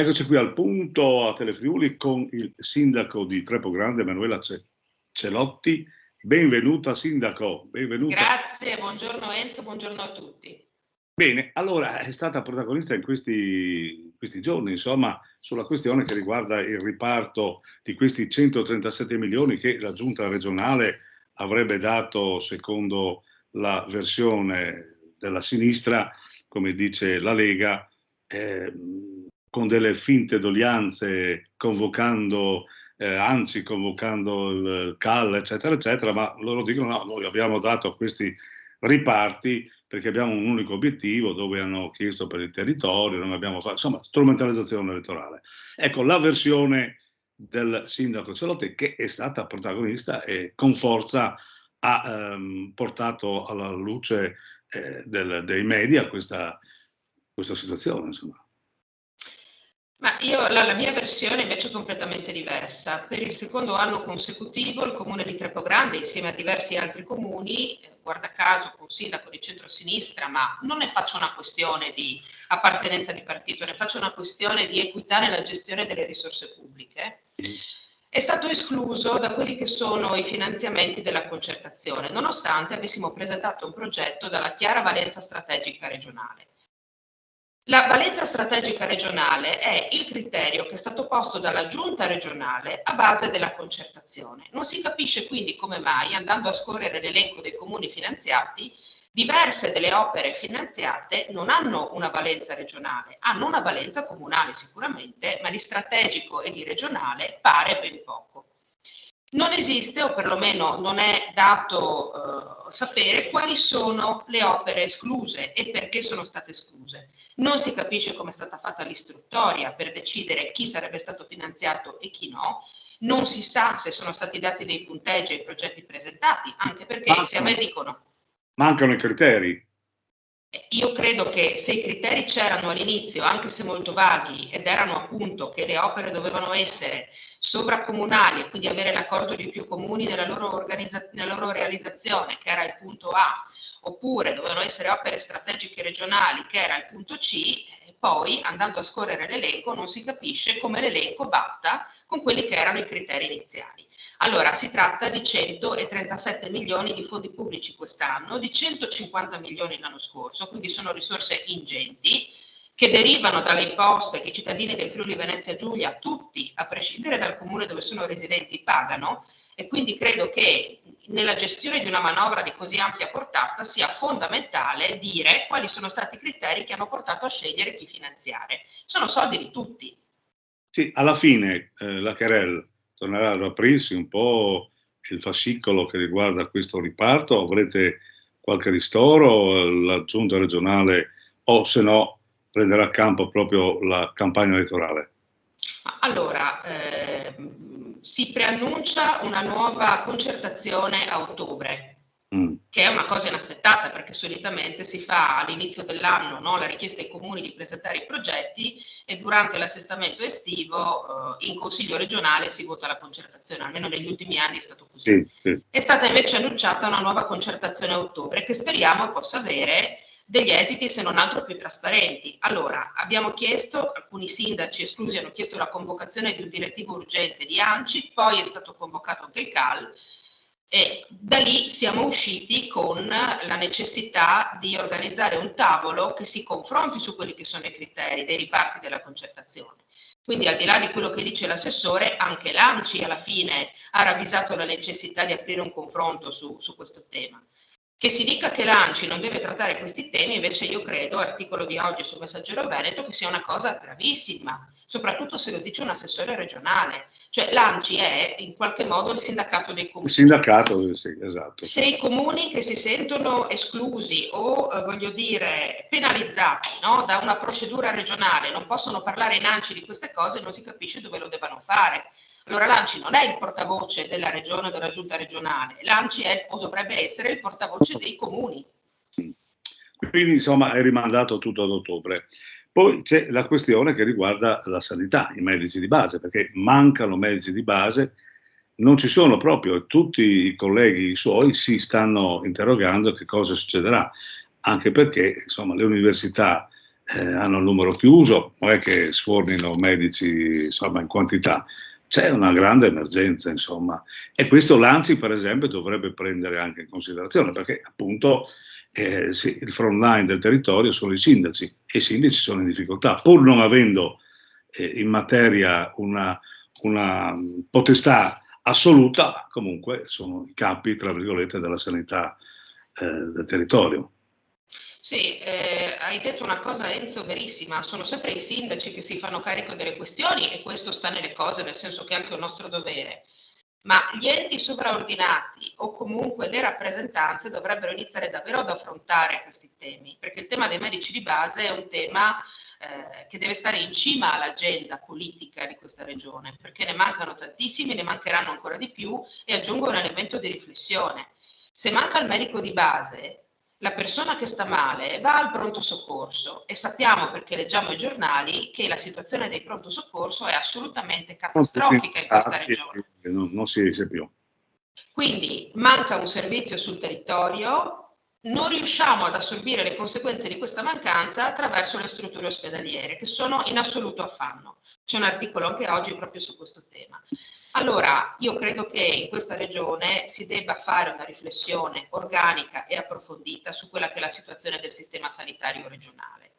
Eccoci qui al punto a Telefriuli con il sindaco di Trepogrande, Emanuela Celotti. Benvenuta sindaco, benvenuta. Grazie, buongiorno Enzo, buongiorno a tutti. Bene, allora è stata protagonista in questi giorni, insomma, sulla questione che riguarda il riparto di questi 137 milioni che la giunta regionale avrebbe dato secondo la versione della sinistra, come dice la Lega, con delle finte doglianze, convocando ANCI, convocando il CAL, eccetera, eccetera, ma loro dicono no, noi abbiamo dato questi riparti perché abbiamo un unico obiettivo dove hanno chiesto per il territorio, non abbiamo fatto, insomma, strumentalizzazione elettorale. Ecco, la versione del sindaco Celotti, che è stata protagonista e con forza ha portato alla luce dei media questa situazione, insomma. Ma io la mia versione invece è completamente diversa. Per il secondo anno consecutivo il comune di Trepogrande, insieme a diversi altri comuni, guarda caso con sindaco di centrosinistra, ma non ne faccio una questione di appartenenza di partito, ne faccio una questione di equità nella gestione delle risorse pubbliche, è stato escluso da quelli che sono i finanziamenti della concertazione, nonostante avessimo presentato un progetto dalla chiara valenza strategica regionale. La valenza strategica regionale è il criterio che è stato posto dalla giunta regionale a base della concertazione. Non si capisce quindi come mai, andando a scorrere l'elenco dei comuni finanziati, diverse delle opere finanziate non hanno una valenza regionale, hanno una valenza comunale sicuramente, ma di strategico e di regionale pare ben poco. Non esiste, o perlomeno non è dato sapere quali sono le opere escluse e perché sono state escluse. Non si capisce come è stata fatta l'istruttoria per decidere chi sarebbe stato finanziato e chi no. Non si sa se sono stati dati dei punteggi ai progetti presentati, anche perché se a me dicono... Mancano i criteri. Io credo che se i criteri c'erano all'inizio, anche se molto vaghi, ed erano appunto che le opere dovevano essere sovracomunali e quindi avere l'accordo di più comuni nella loro realizzazione, che era il punto A, oppure dovevano essere opere strategiche regionali, che era il punto C, e poi andando a scorrere l'elenco non si capisce come l'elenco batta con quelli che erano i criteri iniziali. Allora, si tratta di 137 milioni di fondi pubblici quest'anno, di 150 milioni l'anno scorso, quindi sono risorse ingenti che derivano dalle imposte che i cittadini del Friuli Venezia Giulia, tutti, a prescindere dal comune dove sono residenti, pagano, e quindi credo che nella gestione di una manovra di così ampia portata sia fondamentale dire quali sono stati i criteri che hanno portato a scegliere chi finanziare. Sono soldi di tutti. Sì, alla fine la querelle tornerà ad aprirsi un po' il fascicolo che riguarda questo riparto, avrete qualche ristoro, la giunta regionale o se no prenderà campo proprio la campagna elettorale? Allora, si preannuncia una nuova concertazione a ottobre, che è una cosa inaspettata perché solitamente si fa all'inizio dell'anno, no, la richiesta ai comuni di presentare i progetti e durante l'assestamento estivo in Consiglio regionale si vota la concertazione, almeno negli ultimi anni è stato così. Sì. È stata invece annunciata una nuova concertazione a ottobre che speriamo possa avere degli esiti se non altro più trasparenti. Allora, abbiamo chiesto, alcuni sindaci esclusi hanno chiesto la convocazione di un direttivo urgente di ANCI, poi è stato convocato anche il CAL e da lì siamo usciti con la necessità di organizzare un tavolo che si confronti su quelli che sono i criteri dei riparti della concertazione. Quindi al di là di quello che dice l'assessore, anche l'ANCI alla fine ha ravvisato la necessità di aprire un confronto su questo tema. Che si dica che l'ANCI non deve trattare questi temi, invece io credo, articolo di oggi sul Messaggero Veneto, che sia una cosa gravissima, soprattutto se lo dice un assessore regionale. Cioè l'ANCI è in qualche modo il sindacato dei comuni. Il sindacato, sì, esatto. Se i comuni che si sentono esclusi o, voglio dire, penalizzati, no, da una procedura regionale non possono parlare in ANCI di queste cose, non si capisce dove lo debbano fare. Allora l'ANCI non è il portavoce della regione o della giunta regionale, l'ANCI è o dovrebbe essere il portavoce dei comuni. Quindi insomma è rimandato tutto ad ottobre. Poi c'è la questione che riguarda la sanità, i medici di base, perché mancano medici di base, non ci sono proprio, tutti i colleghi suoi si stanno interrogando che cosa succederà, anche perché insomma le università hanno il numero chiuso, non è che sfornino medici, insomma, in quantità. C'è una grande emergenza, insomma, e questo l'ANCI, per esempio, dovrebbe prendere anche in considerazione, perché appunto sì, il front line del territorio sono i sindaci, e i sindaci sono in difficoltà, pur non avendo in materia una potestà assoluta, comunque sono i capi, tra virgolette, della sanità del territorio. Sì, hai detto una cosa, Enzo, verissima. Sono sempre i sindaci che si fanno carico delle questioni e questo sta nelle cose, nel senso che è anche un nostro dovere. Ma gli enti sovraordinati o comunque le rappresentanze dovrebbero iniziare davvero ad affrontare questi temi, perché il tema dei medici di base è un tema che deve stare in cima all'agenda politica di questa regione, perché ne mancano tantissimi, ne mancheranno ancora di più e aggiungo un elemento di riflessione. Se manca il medico di base, la persona che sta male va al pronto soccorso e sappiamo, perché leggiamo i giornali, che la situazione dei pronto soccorso è assolutamente catastrofica in questa regione. Non si riesce più. Quindi manca un servizio sul territorio, non riusciamo ad assorbire le conseguenze di questa mancanza attraverso le strutture ospedaliere, che sono in assoluto affanno. C'è un articolo anche oggi proprio su questo tema. Allora, io credo che in questa regione si debba fare una riflessione organica e approfondita su quella che è la situazione del sistema sanitario regionale,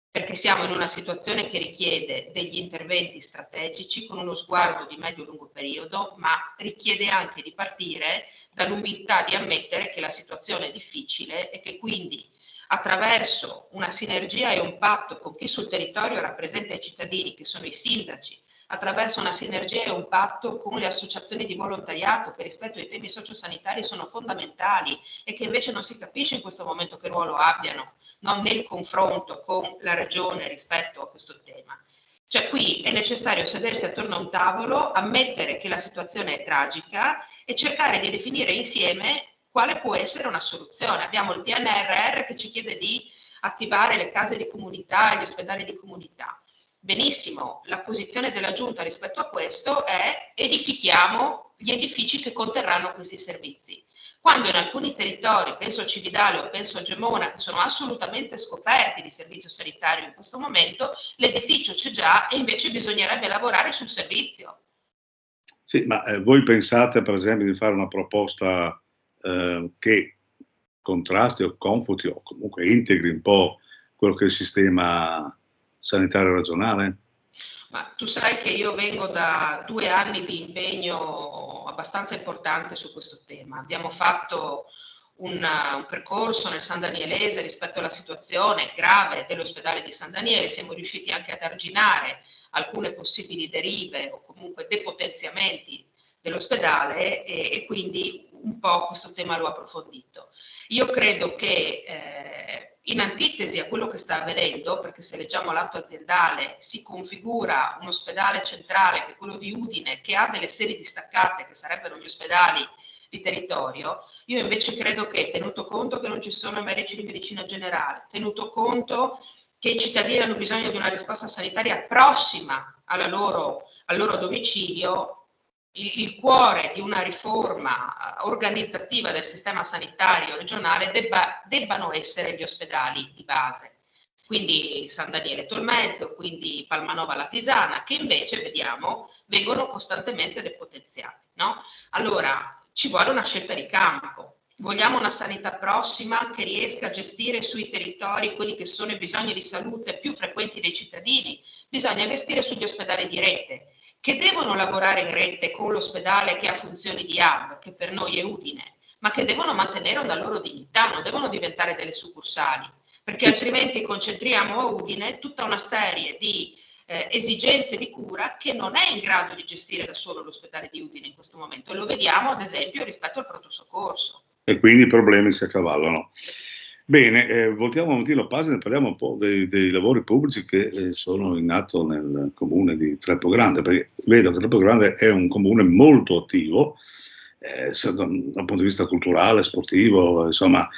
perché siamo in una situazione che richiede degli interventi strategici con uno sguardo di medio-lungo periodo, ma richiede anche di partire dall'umiltà di ammettere che la situazione è difficile e che quindi attraverso una sinergia e un patto con chi sul territorio rappresenta i cittadini, che sono i sindaci, attraverso una sinergia e un patto con le associazioni di volontariato che rispetto ai temi sociosanitari sono fondamentali e che invece non si capisce in questo momento che ruolo abbiano, no, nel confronto con la regione rispetto a questo tema. Cioè qui è necessario sedersi attorno a un tavolo, ammettere che la situazione è tragica e cercare di definire insieme quale può essere una soluzione. Abbiamo il PNRR che ci chiede di attivare le case di comunità e gli ospedali di comunità. Benissimo, la posizione della Giunta rispetto a questo è edifichiamo gli edifici che conterranno questi servizi. Quando in alcuni territori, penso a Cividale o penso a Gemona, che sono assolutamente scoperti di servizio sanitario in questo momento, l'edificio c'è già e invece bisognerebbe lavorare sul servizio. Sì, ma voi pensate per esempio di fare una proposta che contrasti o confuti o comunque integri un po' quello che è il sistema sanitario regionale? Ma tu sai che io vengo da 2 anni di impegno abbastanza importante su questo tema. Abbiamo fatto un percorso nel San Danielese rispetto alla situazione grave dell'ospedale di San Daniele, siamo riusciti anche ad arginare alcune possibili derive o comunque depotenziamenti dell'ospedale e quindi un po' questo tema l'ho approfondito. Io credo che in antitesi a quello che sta avvenendo, perché se leggiamo l'atto aziendale si configura un ospedale centrale, che è quello di Udine, che ha delle sedi distaccate, che sarebbero gli ospedali di territorio, io invece credo che, tenuto conto che non ci sono medici di medicina generale, tenuto conto che i cittadini hanno bisogno di una risposta sanitaria prossima al loro domicilio, il cuore di una riforma organizzativa del sistema sanitario regionale debbano essere gli ospedali di base. Quindi San Daniele Tolmezzo, quindi Palmanova Latisana, che invece vediamo vengono costantemente depotenziati, no? Allora ci vuole una scelta di campo. Vogliamo una sanità prossima che riesca a gestire sui territori quelli che sono i bisogni di salute più frequenti dei cittadini. Bisogna investire sugli ospedali di rete, che devono lavorare in rete con l'ospedale che ha funzioni di hub, che per noi è Udine, ma che devono mantenere una loro dignità, non devono diventare delle succursali, perché altrimenti concentriamo a Udine tutta una serie di esigenze di cura che non è in grado di gestire da solo l'ospedale di Udine in questo momento. E lo vediamo ad esempio rispetto al pronto soccorso. E quindi i problemi si accavallano. Bene, voltiamo un tiro la pagina e parliamo un po' dei lavori pubblici che sono in atto nel comune di Treppo Grande, perché vedo che Treppo Grande è un comune molto attivo, dal punto di vista culturale, sportivo, insomma,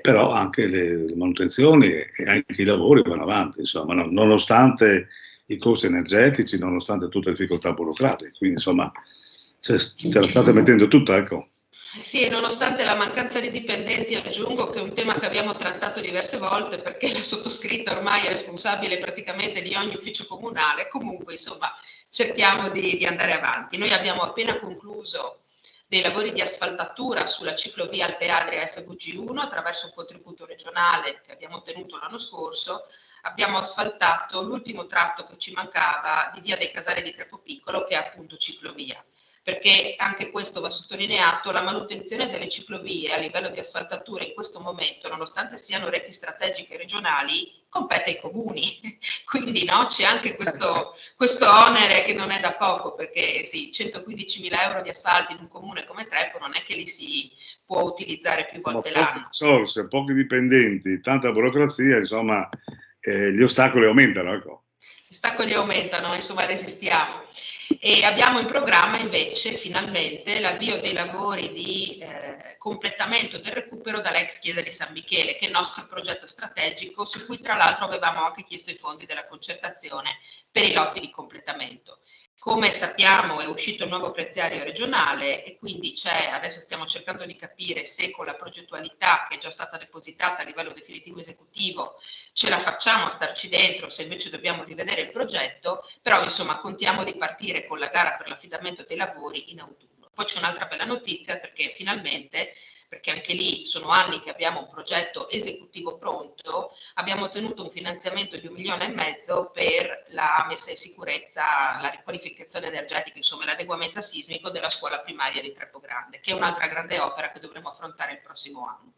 però anche le manutenzioni e anche i lavori vanno avanti, insomma, nonostante i costi energetici, nonostante tutte le difficoltà burocratiche, quindi insomma, ce la state mettendo tutta, ecco. Sì, nonostante la mancanza di dipendenti, aggiungo che è un tema che abbiamo trattato diverse volte perché la sottoscritta ormai è responsabile praticamente di ogni ufficio comunale. Comunque, insomma, cerchiamo di andare avanti. Noi abbiamo appena concluso dei lavori di asfaltatura sulla ciclovia Alpe Adria FVG1 attraverso un contributo regionale che abbiamo ottenuto l'anno scorso. Abbiamo asfaltato l'ultimo tratto che ci mancava di via dei Casali di Crepopiccolo, che è appunto ciclovia, perché anche questo va sottolineato, la manutenzione delle ciclovie a livello di asfaltatura in questo momento, nonostante siano reti strategiche regionali, compete ai comuni. Quindi no, c'è anche questo onere che non è da poco, perché sì, 115.000 euro di asfalto in un comune come Treppo non è che li si può utilizzare più Ma volte poche l'anno. risorse, pochi dipendenti, tanta burocrazia, insomma, gli ostacoli aumentano, ecco. Gli ostacoli aumentano, insomma resistiamo. E abbiamo in programma invece finalmente l'avvio dei lavori di completamento del recupero dall'ex chiesa di San Michele, che è il nostro progetto strategico, su cui tra l'altro avevamo anche chiesto i fondi della concertazione per i lotti di completamento. Come sappiamo è uscito il nuovo preziario regionale e quindi adesso stiamo cercando di capire se con la progettualità che è già stata depositata a livello definitivo esecutivo ce la facciamo a starci dentro, se invece dobbiamo rivedere il progetto, però insomma contiamo di partire con la gara per l'affidamento dei lavori in autunno. Poi c'è un'altra bella notizia perché finalmente, perché anche lì sono anni che abbiamo un progetto esecutivo pronto, abbiamo ottenuto un finanziamento di 1,5 milioni per la messa in sicurezza, la riqualificazione energetica, insomma l'adeguamento sismico della scuola primaria di Treppo Grande, che è un'altra grande opera che dovremo affrontare il prossimo anno.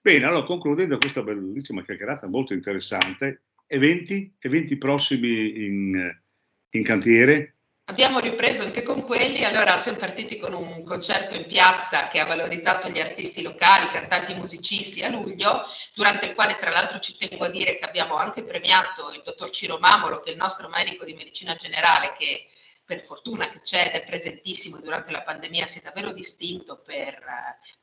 Bene, allora concludendo questa bellissima chiacchierata molto interessante, eventi prossimi in cantiere? Abbiamo ripreso anche con quelli, allora siamo partiti con un concerto in piazza che ha valorizzato gli artisti locali, cantanti e musicisti a luglio, durante il quale tra l'altro ci tengo a dire che abbiamo anche premiato il dottor Ciro Mamolo, che è il nostro medico di medicina generale, che per fortuna che c'è ed è presentissimo durante la pandemia, si è davvero distinto per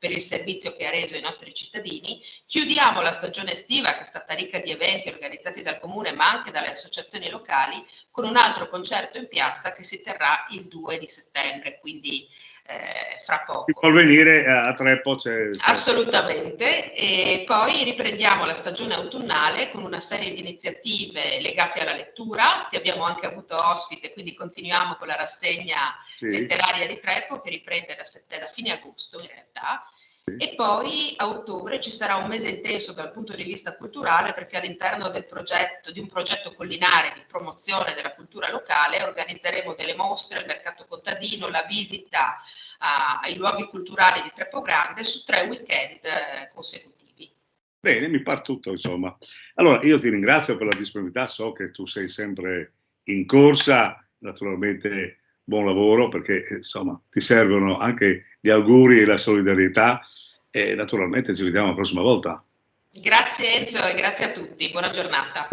il servizio che ha reso ai nostri cittadini. Chiudiamo la stagione estiva che è stata ricca di eventi organizzati dal Comune ma anche dalle associazioni locali con un altro concerto in piazza che si terrà il 2 di settembre, quindi fra Si poco. può venire a Treppo, Assolutamente, e poi riprendiamo la stagione autunnale con una serie di iniziative legate alla lettura, che abbiamo anche avuto ospite, quindi continuiamo con la rassegna sì, letteraria di Treppo che riprende da fine agosto in realtà, e poi a ottobre ci sarà un mese intenso dal punto di vista culturale perché all'interno di un progetto collinare di promozione della cultura locale organizzeremo delle mostre, il mercato contadino, la visita ai luoghi culturali di Treppo Grande su 3 weekend consecutivi. bene, mi pare tutto, insomma. Allora, io ti ringrazio per la disponibilità, so che tu sei sempre in corsa, naturalmente buon lavoro, perché insomma ti servono anche gli auguri e la solidarietà e naturalmente ci vediamo la prossima volta. Grazie Enzo e grazie a tutti, buona giornata.